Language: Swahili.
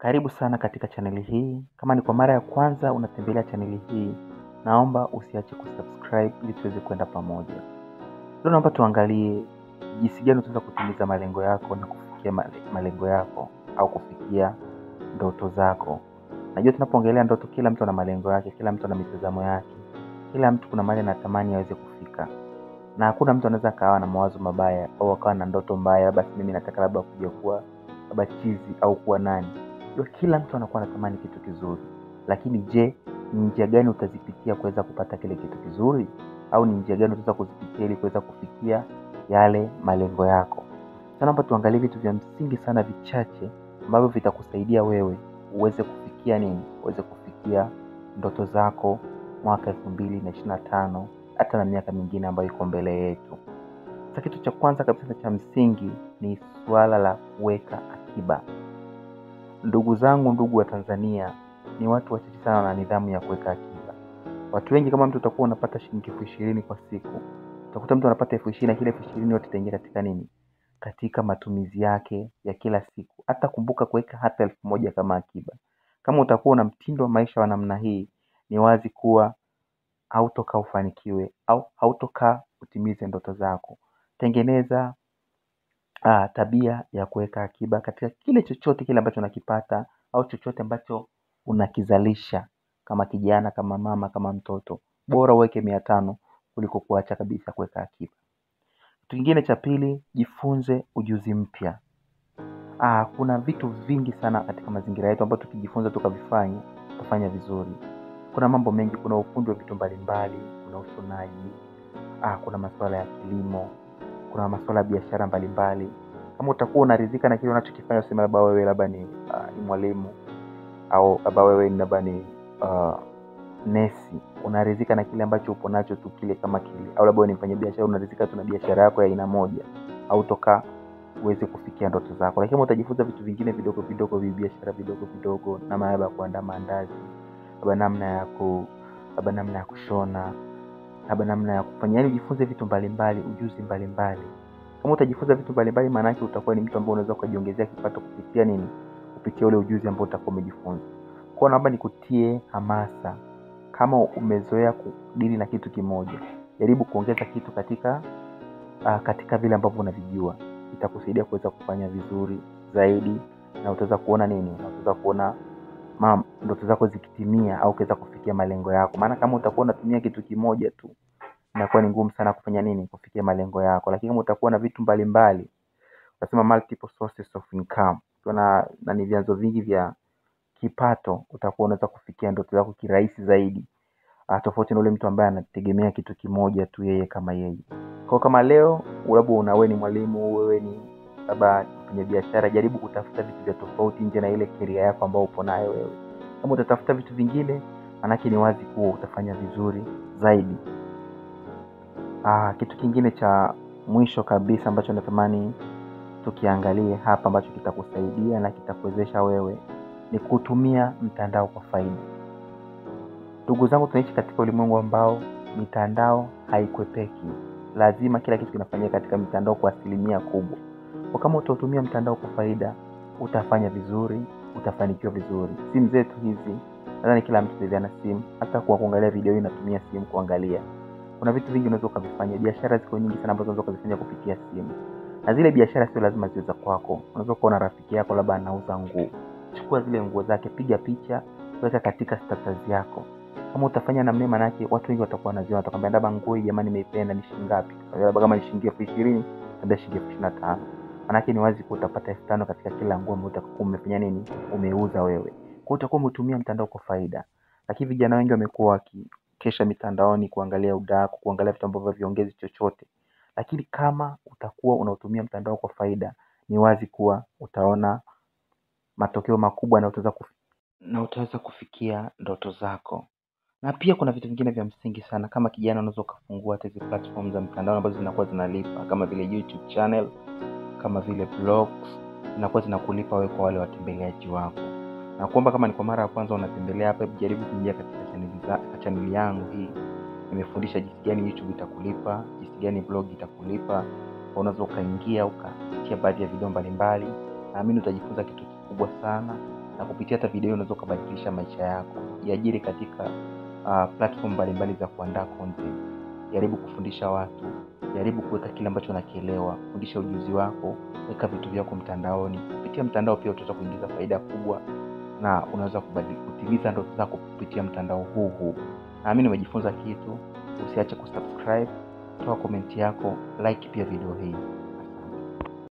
Karibu sana katika chaneli hii. Kama ni kwa mara ya kwanza unatembelea chaneli hii, naomba usiache kusubscribe ili tuweze kwenda pamoja. Leo naomba tuangalie jinsi gani utaweza kutimiza malengo yako na kufikia malengo yako au kufikia ndoto zako. Najua tunapoongelea ndoto, kila mtu ana malengo yake, kila mtu ana mitazamo yake. Kila mtu kuna mahali anatamani aweze kufika. Na hakuna mtu anaweza kawa na mawazo mabaya au akawa na ndoto mbaya, basi mimi nataka labda kuja kuwa labda chizi au kuwa nani. Kila mtu anakuwa anatamani kitu kizuri. Lakini je, ni njia gani utazipitia kuweza kupata kile kitu kizuri? Au ni njia gani utaweza kuzipitia ili kuweza kufikia yale malengo yako? Sasa naomba tuangalie vitu vya msingi sana vichache ambavyo vitakusaidia wewe uweze kufikia nini? Uweze kufikia ndoto zako mwaka 2025 hata na miaka mingine ambayo iko mbele yetu. Sasa kitu cha kwanza kabisa cha msingi ni swala la kuweka akiba. Ndugu zangu, ndugu wa Tanzania, ni watu wachache sana na nidhamu ya kuweka akiba. Watu wengi, kama mtu utakuwa unapata shilingi 20,000 kwa siku, utakuta mtu anapata 20,000 na kile 20,000 yote itaingia katika nini? Katika matumizi yake ya kila siku. Hata kumbuka kuweka hata 1,000 kama akiba. Kama utakuwa na mtindo wa maisha wa namna hii, ni wazi kuwa hautokaa ufanikiwe au hautokaa utimize ndoto zako. Tengeneza tabia ya kuweka akiba katika kile chochote kile ambacho unakipata au chochote ambacho unakizalisha, kama kijana, kama mama, kama mtoto. Bora uweke 500 kuliko kuacha kabisa kuweka akiba. Kitu kingine cha pili, jifunze ujuzi mpya. Kuna vitu vingi sana katika mazingira yetu ambayo tukijifunza tukavifanya, tutafanya vizuri. Kuna mambo mengi, kuna ufundi wa vitu mbalimbali, kuna ushonaji, kuna masuala ya kilimo, kuna masuala ya biashara mbalimbali. Kama utakuwa unaridhika na kile unachokifanya, useme labda wewe labda ni mwalimu au labda wewe ni labda ni nesi, unaridhika na kile ambacho upo nacho tu kile kama kile, au labda ni mfanya biashara unaridhika tu na biashara yako ya aina moja, au toka uweze kufikia ndoto zako. Lakini utajifunza vitu vingine vidogo vidogo, biashara vidogo vidogo, namna ya kuandaa maandazi, labda namna ya kushona, labda namna ya kufanya, yani ujifunze vitu mbalimbali, ujuzi mbalimbali. Kama utajifunza vitu mbalimbali, maana yake utakuwa ni mtu ambaye unaweza kujiongezea kipato kupitia nini? Kupitia ule ujuzi ambao utakuwa umejifunza. Kwa naomba nikutie hamasa. Kama umezoea kudili na kitu kimoja, jaribu kuongeza kitu katika vile ambavyo unavijua. Itakusaidia kuweza kufanya vizuri zaidi, na utaweza kuona nini? Utaweza kuona ndoto zako zikitimia au kuweza kufikia malengo yako. Maana kama utakuwa unatumia kitu kimoja tu, inakuwa ni ngumu sana kufanya nini? Kufikia malengo yako. Lakini kama utakuwa na vitu mbalimbali, tunasema multiple sources of income, na ni vyanzo vingi vya kipato, utakuwa unaweza kufikia ndoto zako kirahisi zaidi. Tofauti na ule mtu ambaye anategemea kitu kimoja tu yeye kama yeye. Kwa kama leo labda wewe ni mwalimu, wewe ni labda kwenye biashara, jaribu kutafuta vitu vya tofauti nje na ile career yako ambayo upo nayo wewe. Kama utatafuta vitu vingine, manake ni wazi kuwa utafanya vizuri zaidi. Kitu kingine cha mwisho kabisa ambacho natamani tukiangalie hapa, ambacho kitakusaidia na kitakuwezesha wewe, ni kutumia mtandao kwa faida. Ndugu zangu, tunaishi katika ulimwengu ambao mitandao haikwepeki. Lazima kila kitu kinafanyika katika mitandao kwa asilimia kubwa. Kwa kama utatumia mtandao kwa faida, utafanya vizuri, utafanikiwa vizuri. Simu zetu hizi, nadhani kila mtu ana simu, hata kwa kuangalia video inatumia simu kuangalia. Kuna vitu vingi unaweza kuvifanya. Biashara ziko nyingi sana ambazo unaweza kuzifanya kupitia simu. Na zile biashara sio lazima ziwe za kwako. Unaweza kuona rafiki yako labda anauza nguo. Chukua zile nguo zake, piga picha, weka katika status yako. Kama utafanya namna, maana yake watu wengi watakuwa wanaziona, watakwambia labda nguo hii jamani nimeipenda, ni shilingi ngapi? Labda kama ni shilingi 20,000, labda shilingi 25,000. Maana yake ni wazi kwa utapata 5,000 katika kila nguo ambayo utakuwa umefanya nini? Umeuza wewe. Kwa utakuwa umetumia mtandao kwa faida. Lakini vijana wengi wamekuwa wakikesha mitandaoni kuangalia udaku, kuangalia vitu ambavyo haviongezi chochote. Lakini kama utakuwa unautumia mtandao kwa faida, ni wazi kuwa utaona matokeo makubwa na utaweza kufikia ndoto zako. Na pia kuna vitu vingine vya msingi sana. Kama kijana unaweza kufungua hizo platform za mtandao ambazo zinakuwa zinalipa, kama vile YouTube channel, kama vile blogs, zinakuwa zinakulipa wewe kwa wale watembeleaji wako. Na kuomba kama ni kwa mara ya kwanza unatembelea hapa, jaribu kuingia katika channel yangu hii. Nimefundisha jinsi gani YouTube itakulipa, jinsi gani blog itakulipa. Unaweza ukaingia ukapitia baadhi ya video mbalimbali. Naamini utajifunza kitu kikubwa sana na kupitia hata video unaweza kubadilisha maisha yako. Jiajiri katika platform mbalimbali za kuandaa content. Jaribu kufundisha watu, jaribu kuweka kile ambacho unakielewa, fundisha ujuzi wako, weka vitu vyako mtandaoni. Kupitia mtandao pia utaweza kuingiza faida kubwa na unaweza kutimiza ndoto zako kupitia mtandao huu. Naamini umejifunza kitu. Usiache kusubscribe, toa comment yako, like pia video hii.